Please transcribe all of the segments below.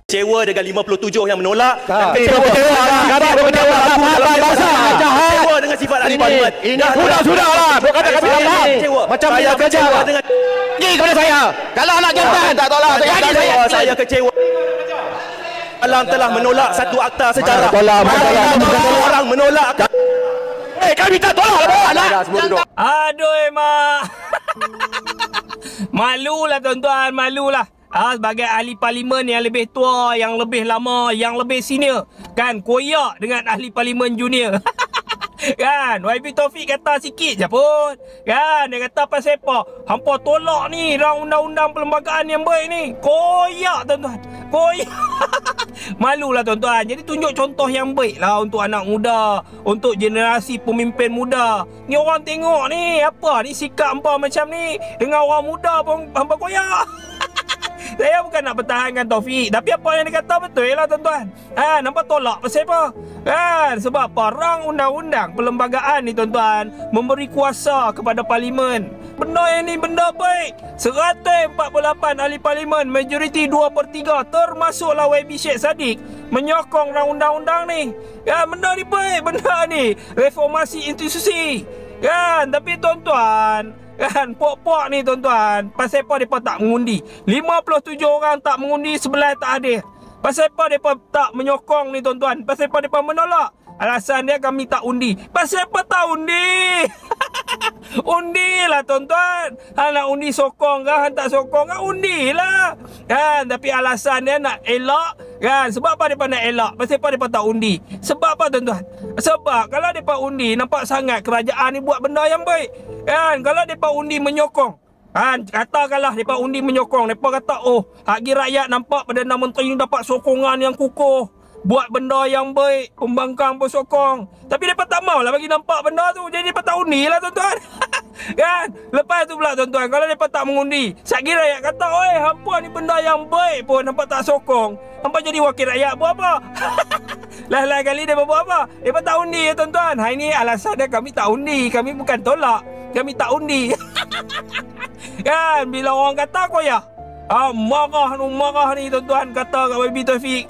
Kecewa dengan 57 yang menolak. Kecewa dengan sifat ahli parlimen. Sudahlah. Bukan kata kami tak kecewa. Macam saya kecewa dengan pergi kepada saya. Kalau anak jantan tak tolak saya kecewa. Alam telah menolak satu akta sejarah. Orang menolak. Kami tak tolak anak jantan. Aduh mak. Malulah tuan-tuan, malulah. Sebagai ahli parlimen yang lebih tua, yang lebih lama, yang lebih senior, kan, koyak dengan ahli parlimen junior. Kan, YB Taufik kata sikit je pun. Kan, dia kata pasal apa? Hampa tolak ni rang undang-undang perlembagaan yang baik ni. Koyak tuan-tuan. Koyak. Malulah tuan-tuan. Jadi tunjuk contoh yang baik lah untuk anak muda, untuk generasi pemimpin muda. Ni orang tengok ni, apa ni sikap hampa macam ni. Dengan orang muda pun hampa koyak. Saya bukan nak pertahankan Taufik, tapi apa yang dia kata betul lah tuan-tuan. Nampak tolak pasal apa? Kan, sebab apa? Rang undang-undang perlembagaan ni tuan-tuan memberi kuasa kepada parlimen. Benda yang ni benda baik. 148 ahli parlimen, majoriti 2/3, termasuklah YB Syed Saddiq, menyokong rang undang-undang ni. Kan, benda ni baik, benda ni reformasi institusi. Kan, tapi tuan-tuan, kan, pok-pok ni tuan-tuan, pasal apa mereka tak mengundi? 57 orang tak mengundi, 11 tak hadir. Pasal apa mereka tak menyokong ni tuan-tuan? Pasal apa mereka menolak? Alasan dia kami tak undi. Pasal apa tak undi? Undilah tuan-tuan. Nak undi sokong ke, tak sokong ke, undilah. Kan, tapi alasan dia nak elak. Kan, sebab apa mereka nak elak? Pasal apa mereka tak undi? Sebab apa tuan-tuan? Sebab kalau mereka undi, nampak sangat kerajaan ni buat benda yang baik. Kan, kalau mereka undi menyokong, kan, katakanlah mereka undi menyokong, mereka kata, oh, haki rakyat nampak Perdana Menteri ni dapat sokongan yang kukuh, buat benda yang baik, pembangkang pun sokong. Tapi mereka tak mau lah bagi nampak benda tu, jadi mereka tak undi lah tuan-tuan. Kan, lepas tu pula tuan-tuan, kalau mereka tak mengundi, satgi rakyat kata, oi, hampa ni benda yang baik pun hampa tak sokong, hampa jadi wakil rakyat buat apa? Lain-lain kali dia buat apa? Mereka tak undi ya tuan-tuan. Ini alasan dia kami tak undi, kami bukan tolak, kami tak undi. Kan, bila orang kata koyak, marah ni tuan-tuan, kata kat YB Taufik.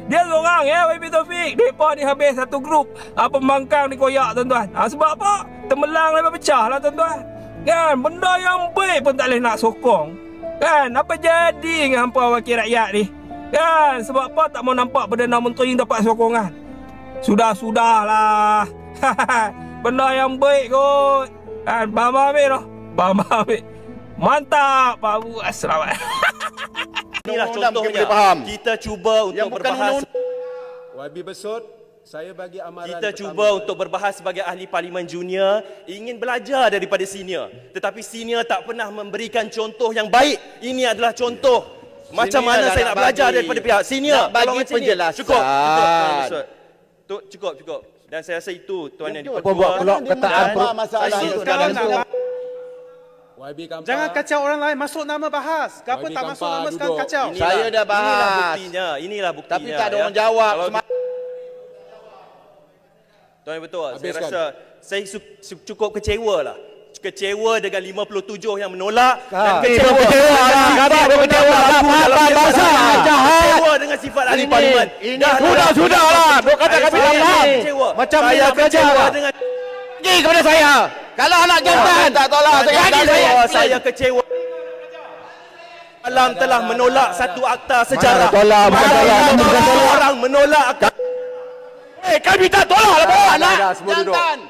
Dia seorang ya, YB Taufik. Mereka ni habis satu grup pembangkang ni koyak tuan-tuan. Sebab apa? Temelang lepas pecah lah tuan-tuan. Kan, benda yang baik pun tak boleh nak sokong. Kan, apa jadi dengan hampa wakil rakyat ni? Kan, sebab apa tak mau nampak Perdana Menteri dapat sokongan? Sudah-sudahlah. Benda yang baik kot. Kan, faham ambil dah. Faham ambil. Mantap, Pak Abu. Assalamualaikum. Inilah contohnya. Kita cuba untuk berbahas. YB Besut, saya bagi amaran. Kita cuba untuk berbahas sebagai ahli parlimen junior, ingin belajar daripada senior. Tetapi senior tak pernah memberikan contoh yang baik. Ini adalah contoh. Macam mana saya nak belajar daripada pihak senior? Nak bagi penjelasan. Cukup. Dan saya rasa itu tuan yang Buat ketaan masalah itu. Jangan kacau orang lain, masuk nama bahas. Kenapa tak masuk nama sekarang kacau? Saya dah bahas. Inilah buktinya. Tapi tak ada orang jawab. Tuan betul. Saya rasa saya cukup kecewa lah. Kecewa dengan 57 yang menolak dan kecewa dengan sifat ahli parlimen. Sudahlah. Bukan kata kami tak kecewa. Macam saya kecewa dengan pergi kepada saya. Kalau anak jantan tak tolak saya kecewa. Alam telah menolak satu akta sejarah. Orang menolak. Kami tak tolak anak jantan.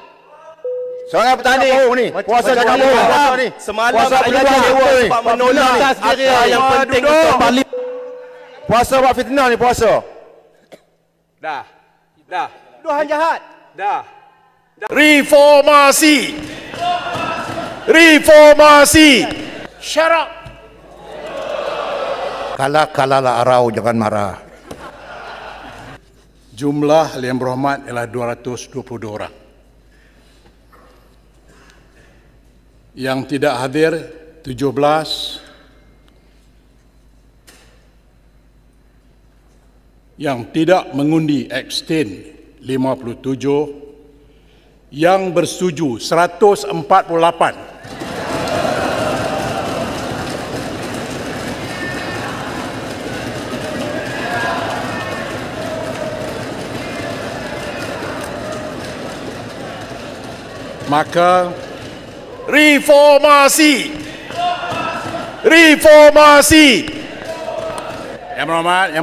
Seorang petani ni, puasa kamu ni. Semalam saya kecewa sebab menolak akta yang penting untuk parlimen. Puasa buat fitnah ni, puasa. Dah. Tuduhan jahat. Dah. Reformasi. Shut up. Kalalah arau, jangan marah. Jumlah yang berhormat ialah 222 orang. Yang tidak hadir 17. Yang tidak mengundi abstain 57. Yang bersetuju 148. Maka reformasi. Reformasi. Yang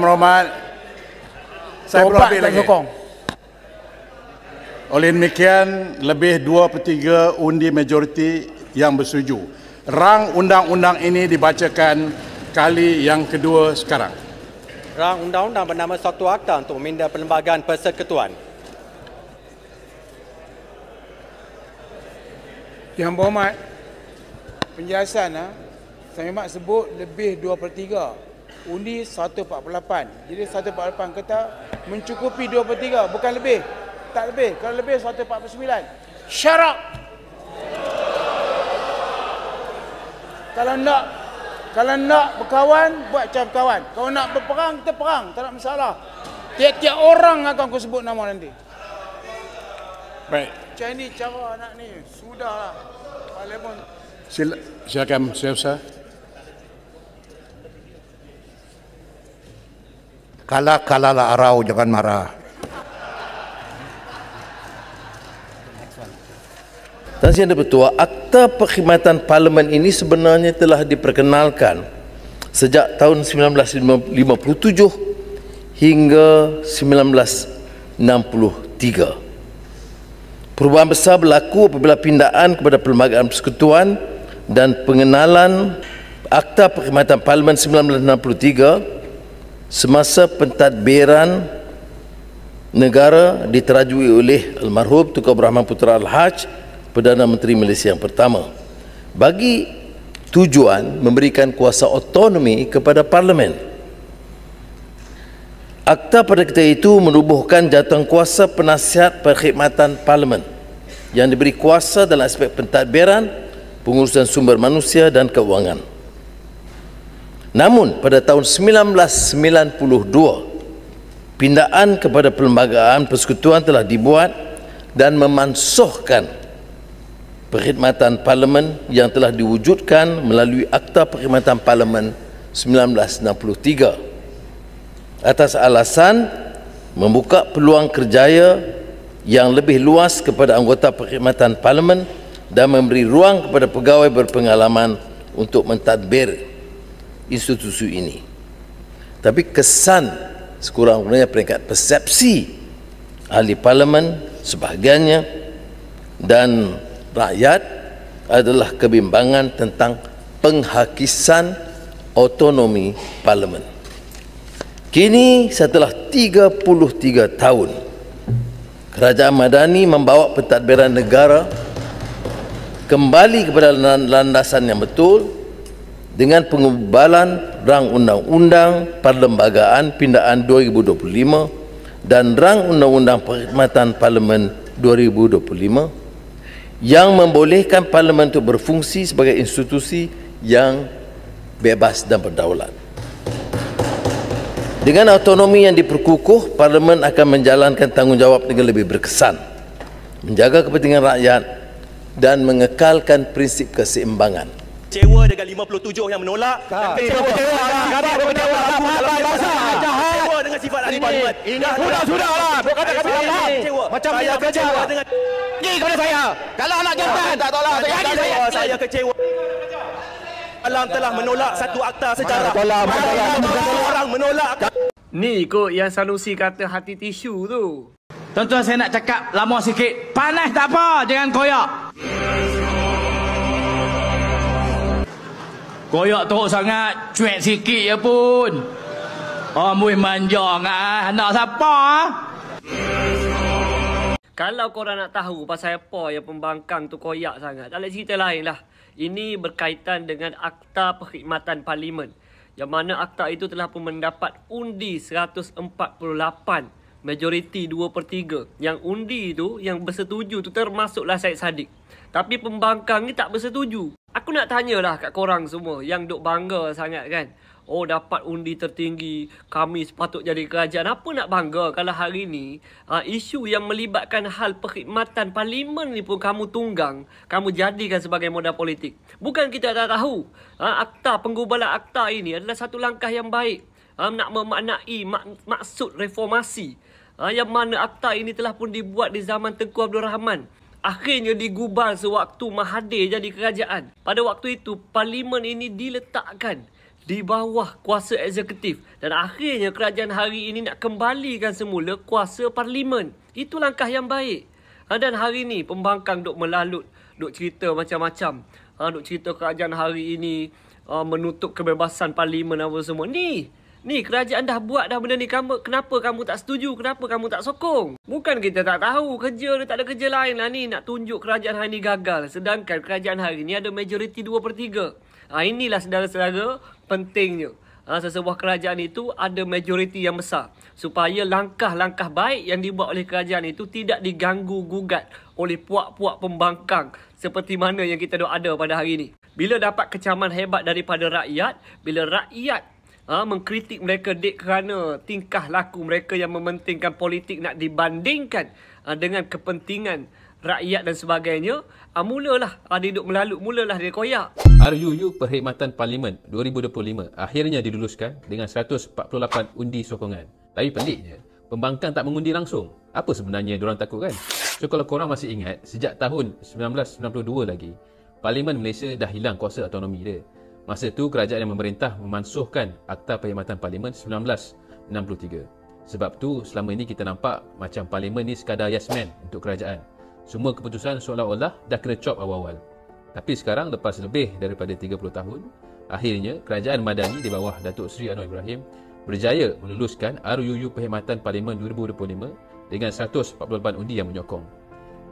berhormat. Saya perlu ambil lagi. Oleh demikian, lebih 2/3 undi majoriti yang bersetuju. Rang undang-undang ini dibacakan kali yang kedua sekarang. Rang undang-undang bernama Suatu Akta untuk meminda Perlembagaan Persekutuan. Yang berhormat, penjelasan saya mak sebut lebih 2/3. Undi 148. Jadi 148 kata mencukupi 2/3, bukan lebih. Tak lebih. Kalau lebih 149. Shut up. Kalau nak berkawan, buat macam berkawan. Kalau nak berperang, kita perang. Tak ada masalah. Tiap-tiap orang akan aku sebut nama nanti. Baik. Macam ni cara anak ni. Sudahlah. Parlimen. Silakan, Syekh. Kalah arau, jangan marah. Tuan Yang Bertuah, Akta Perkhidmatan Parlimen ini sebenarnya telah diperkenalkan sejak tahun 1957 hingga 1963. Perubahan besar berlaku apabila pindaan kepada Perlembagaan Persekutuan dan pengenalan Akta Perkhidmatan Parlimen 1963 semasa pentadbiran negara diterajui oleh almarhum Tunku Abdul Rahman Putra Al-Haj, Perdana Menteri Malaysia yang pertama, bagi tujuan memberikan kuasa otonomi kepada Parlimen. Akta pada ketika itu menubuhkan jawatan kuasa penasihat perkhidmatan Parlimen yang diberi kuasa dalam aspek pentadbiran, pengurusan sumber manusia dan keuangan. Namun pada tahun 1992, pindaan kepada Perlembagaan Persekutuan telah dibuat dan memansuhkan perkhidmatan Parlimen yang telah diwujudkan melalui Akta Perkhidmatan Parlimen 1963 atas alasan membuka peluang kerjaya yang lebih luas kepada anggota perkhidmatan Parlimen dan memberi ruang kepada pegawai berpengalaman untuk mentadbir institusi ini. Tapi kesan sekurang-kurangnya peringkat persepsi ahli Parlimen sebahagiannya dan rakyat adalah kebimbangan tentang penghakisan otonomi Parlimen. Kini setelah 33 tahun, Kerajaan Madani membawa pentadbiran negara kembali kepada landasan yang betul dengan pengubalan Rang Undang-Undang Perlembagaan Pindaan 2025 dan Rang Undang-Undang Perkhidmatan Parlimen 2025 yang membolehkan Parlimen untuk berfungsi sebagai institusi yang bebas dan berdaulat. Dengan autonomi yang diperkukuh, Parlimen akan menjalankan tanggungjawab dengan lebih berkesan, menjaga kepentingan rakyat dan mengekalkan prinsip keseimbangan. Kecewa dengan 57 yang menolak. Kecewa dengan sifat ahli Parlimen. Sudahlah. Bukan kata kecewa. Macam saya kecewa dengan pergi kepada saya. Kalau nak jawatan tak tolak saya kecewa. Alam telah menolak satu akta sejarah. Orang menolak. Ni kot yang Sanusi kata hati tisu tu. Tuan-tuan, saya nak cakap lama sikit. Panas tak apa, jangan koyak. Koyak teruk sangat, cuek sikit je pun. Amboi manja ngah, nak siapa? Kalau korang nak tahu pasal apa yang pembangkang tu koyak sangat, tak ada cerita lain lah. Ini berkaitan dengan Akta Perkhidmatan Parlimen, yang mana akta itu telah pun mendapat undi 148, majoriti 2/3. Yang undi itu, yang bersetuju tu termasuklah Syed Saddiq. Tapi pembangkang ni tak bersetuju. Aku nak tanyalah kat korang semua yang duk bangga sangat kan. Oh, dapat undi tertinggi, kami sepatut jadi kerajaan. Apa nak bangga kalau hari ni isu yang melibatkan hal perkhidmatan Parlimen ni pun kamu tunggang, kamu jadikan sebagai modal politik. Bukan kita tak tahu akta, penggubalan akta ini adalah satu langkah yang baik nak memaknai maksud reformasi, yang mana akta ini telah pun dibuat di zaman Tunku Abdul Rahman akhirnya digubal sewaktu Mahathir jadi kerajaan. Pada waktu itu, parlimen ini diletakkan di bawah kuasa eksekutif dan akhirnya kerajaan hari ini nak kembalikan semula kuasa parlimen. Itu langkah yang baik. Dan hari ini pembangkang duk melalut, duk cerita macam-macam. Duk cerita kerajaan hari ini menutup kebebasan parlimen apa semua. Ni kerajaan dah buat dah benda ni. Kenapa kamu tak setuju? Kenapa kamu tak sokong? Bukan kita tak tahu kerja dia, tak ada kerja lain lah ni. Nak tunjuk kerajaan hari ni gagal. Sedangkan kerajaan hari ni ada majoriti 2/3. Inilah saudara-saudara pentingnya. Sesebuah kerajaan itu ada majoriti yang besar. Supaya langkah-langkah baik yang dibuat oleh kerajaan itu tidak diganggu-gugat oleh puak-puak pembangkang. Seperti mana yang kita ada pada hari ini. Bila dapat kecaman hebat daripada rakyat, bila rakyat mengkritik mereka kerana tingkah laku mereka yang mementingkan politik nak dibandingkan dengan kepentingan rakyat dan sebagainya, mulalah dia duduk melalut, mulalah dia koyak. RUU Perkhidmatan Parlimen 2025 akhirnya diluluskan dengan 148 undi sokongan. Tapi peliknya, pembangkang tak mengundi langsung. Apa sebenarnya diorang takut kan? So kalau korang masih ingat, sejak tahun 1992 lagi, Parlimen Malaysia dah hilang kuasa autonomi dia. Masa tu kerajaan yang memerintah memansuhkan Akta Perkhidmatan Parlimen 1963. Sebab tu selama ini kita nampak macam Parlimen ni sekadar yes man untuk kerajaan. Semua keputusan seolah-olah dah kena chop awal-awal. Tapi sekarang lepas lebih daripada 30 tahun, akhirnya kerajaan Madani di bawah Datuk Seri Anwar Ibrahim berjaya meluluskan RUU Perkhidmatan Parlimen 2025 dengan 148 undi yang menyokong.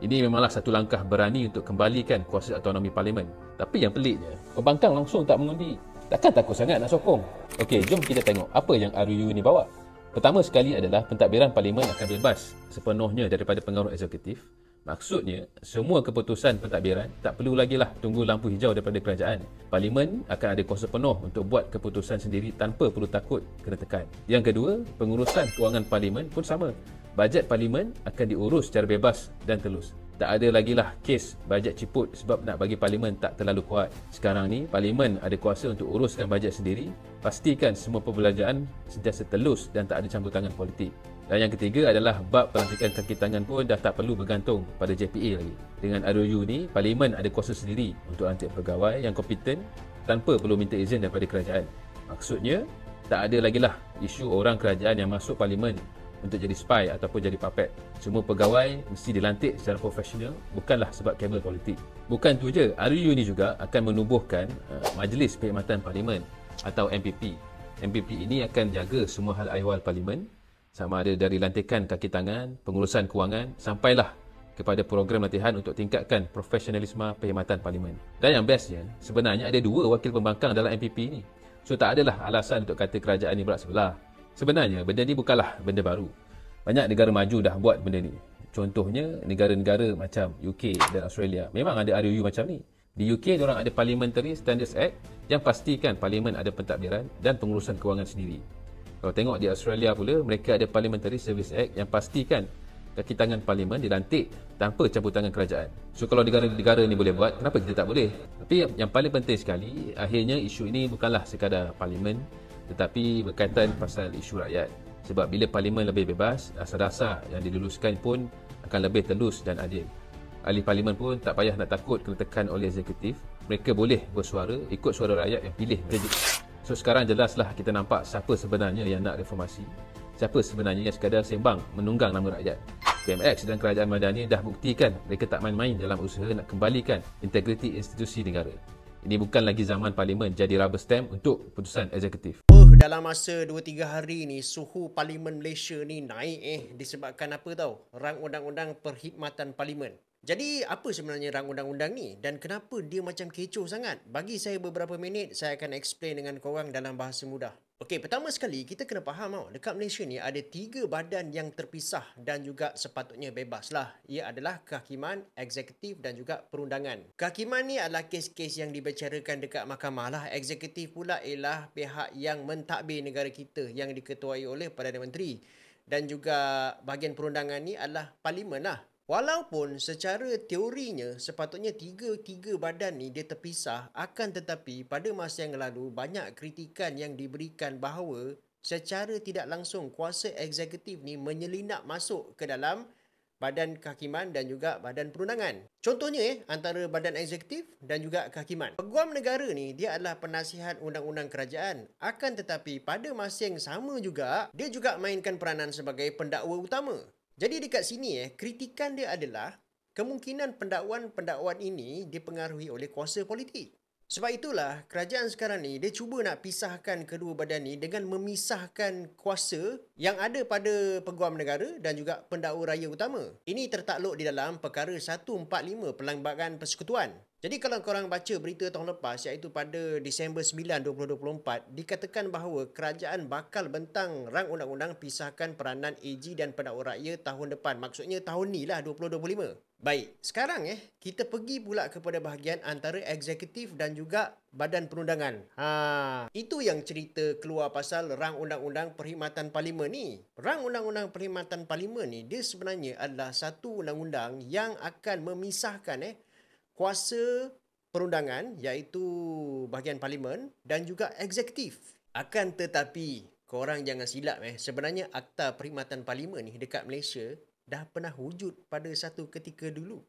Ini memanglah satu langkah berani untuk kembalikan kuasa autonomi parlimen. Tapi yang peliknya, pembangkang langsung tak mengundi. Takkan takut sangat nak sokong? Okey, jom kita tengok apa yang RUU ini bawa. Pertama sekali adalah pentadbiran parlimen akan bebas sepenuhnya daripada pengaruh eksekutif. Maksudnya, semua keputusan pentadbiran tak perlu lagi lah tunggu lampu hijau daripada kerajaan. Parlimen akan ada kuasa penuh untuk buat keputusan sendiri tanpa perlu takut kena tekan. Yang kedua, pengurusan kewangan parlimen pun sama. Bajet parlimen akan diurus secara bebas dan telus. Tak ada lagi lah kes bajet ciput sebab nak bagi parlimen tak terlalu kuat. Sekarang ni, parlimen ada kuasa untuk uruskan bajet sendiri, pastikan semua perbelanjaan sentiasa telus dan tak ada campur tangan politik. Dan yang ketiga adalah bab pelantikan kaki tangan pun dah tak perlu bergantung pada JPA lagi. Dengan RUU ni, parlimen ada kuasa sendiri untuk lantik pegawai yang kompeten tanpa perlu minta izin daripada kerajaan. Maksudnya, tak ada lagi lah isu orang kerajaan yang masuk parlimen untuk jadi spy ataupun jadi puppet. Semua pegawai mesti dilantik secara profesional, bukanlah sebab kabel politik. Bukan tu je, RUU ni juga akan menubuhkan Majlis Perkhidmatan Parlimen atau MPP. MPP ini akan jaga semua hal ehwal parlimen, sama ada dari lantikan kaki tangan, pengurusan kewangan, sampailah kepada program latihan untuk tingkatkan profesionalisme perkhidmatan parlimen. Dan yang bestnya, sebenarnya ada 2 wakil pembangkang dalam MPP ni. So tak adalah alasan untuk kata kerajaan ni berat sebelah. Sebenarnya benda ni bukanlah benda baru. Banyak negara maju dah buat benda ni. Contohnya negara-negara macam UK dan Australia memang ada RUU macam ni. Di UK diorang ada Parliamentary Standards Act yang pastikan parlimen ada pentadbiran dan pengurusan kewangan sendiri. Kalau tengok di Australia pula, mereka ada Parliamentary Service Act yang pastikan kaki tangan parlimen dilantik tanpa campur tangan kerajaan. So kalau negara-negara ni boleh buat, kenapa kita tak boleh? Tapi yang paling penting sekali, akhirnya isu ini bukanlah sekadar parlimen, tetapi berkaitan pasal isu rakyat. Sebab bila parlimen lebih bebas, dasar-dasar yang diluluskan pun akan lebih telus dan adil. Ahli parlimen pun tak payah nak takut kena tekan oleh eksekutif. Mereka boleh bersuara ikut suara rakyat yang pilih mereka. So sekarang jelaslah kita nampak siapa sebenarnya yang nak reformasi, siapa sebenarnya yang sekadar sembang menunggang nama rakyat. PMX dan Kerajaan Madani dah buktikan mereka tak main-main dalam usaha nak kembalikan integriti institusi negara. Ini bukan lagi zaman parlimen jadi rubber stamp untuk keputusan eksekutif. Dalam masa 2-3 hari ni, suhu Parlimen Malaysia ni naik disebabkan apa tahu? Rang Undang-Undang Perkhidmatan Parlimen. Jadi apa sebenarnya rang undang-undang ni dan kenapa dia macam kecoh sangat? Bagi saya beberapa minit, saya akan explain dengan korang dalam bahasa mudah. Okey, pertama sekali kita kena faham tau, dekat Malaysia ni ada 3 badan yang terpisah dan juga sepatutnya bebas lah. Ia adalah kehakiman, eksekutif dan juga perundangan. Kehakiman ni adalah kes-kes yang dibicarakan dekat mahkamah lah. Eksekutif pula ialah pihak yang mentadbir negara kita yang diketuai oleh Perdana Menteri. Dan juga bahagian perundangan ni adalah parlimen lah. Walaupun secara teorinya sepatutnya tiga badan ni dia terpisah, akan tetapi pada masa yang lalu banyak kritikan yang diberikan bahawa secara tidak langsung kuasa eksekutif ni menyelinap masuk ke dalam badan kehakiman dan juga badan perundangan. Contohnya antara badan eksekutif dan juga kehakiman. Peguam negara ni dia adalah penasihat undang-undang kerajaan. Akan tetapi pada masa yang sama juga dia juga mainkan peranan sebagai pendakwa utama. Jadi dekat sini kritikan dia adalah kemungkinan pendakwaan ini dipengaruhi oleh kuasa politik. Sebab itulah kerajaan sekarang ni dia cuba nak pisahkan kedua badan ni dengan memisahkan kuasa yang ada pada Peguam Negara dan juga Pendakwa Raya Utama. Ini tertakluk di dalam perkara 145 Perlembagaan Persekutuan. Jadi kalau korang baca berita tahun lepas iaitu pada Disember 9, 2024 dikatakan bahawa kerajaan bakal bentang rang undang-undang pisahkan peranan AG dan Pendakwa Raya tahun depan. Maksudnya tahun ni lah 2025. Baik, sekarang kita pergi pula kepada bahagian antara eksekutif dan juga badan perundangan. Itu yang cerita keluar pasal rang undang-undang perkhidmatan parlimen ni. Rang undang-undang perkhidmatan parlimen ni dia sebenarnya adalah satu undang-undang yang akan memisahkan kuasa perundangan iaitu bahagian parlimen dan juga eksekutif. Akan tetapi korang jangan silap sebenarnya Akta Perkhidmatan Parlimen ni dekat Malaysia dah pernah wujud pada satu ketika dulu.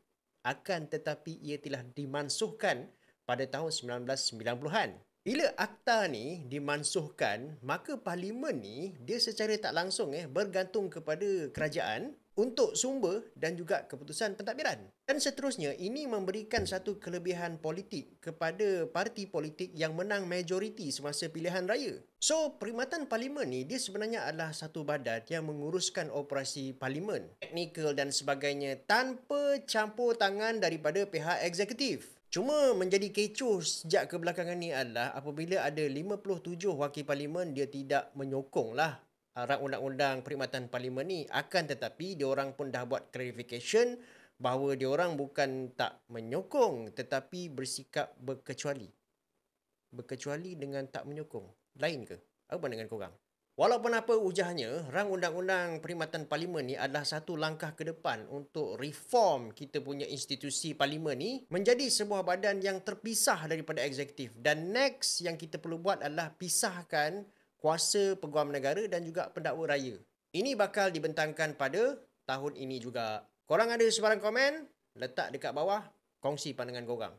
Akan tetapi ia telah dimansuhkan pada tahun 1990-an. Bila akta ni dimansuhkan, maka parlimen ni dia secara tak langsung bergantung kepada kerajaan untuk sumber dan juga keputusan pentadbiran. Dan seterusnya, ini memberikan satu kelebihan politik kepada parti politik yang menang majoriti semasa pilihan raya. So, perkhidmatan parlimen ni dia sebenarnya adalah satu badan yang menguruskan operasi parlimen, teknikal dan sebagainya tanpa campur tangan daripada pihak eksekutif. Cuma menjadi kecoh sejak kebelakangan ni adalah apabila ada 57 wakil parlimen dia tidak menyokong lah rang undang-undang perkhidmatan parlimen ni. Akan tetapi diorang pun dah buat clarification bahawa diorang bukan tak menyokong tetapi bersikap berkecuali. Berkecuali dengan tak menyokong. Lain ke? Apa pandangan korang? Walaupun apa ujahnya, rang undang-undang perkhidmatan parlimen ni adalah satu langkah ke depan untuk reform kita punya institusi parlimen ni menjadi sebuah badan yang terpisah daripada eksekutif. Dan next yang kita perlu buat adalah pisahkan kuasa Peguam Negara dan juga Pendakwa Raya. Ini bakal dibentangkan pada tahun ini juga. Korang ada sebarang komen? Letak dekat bawah, kongsi pandangan korang.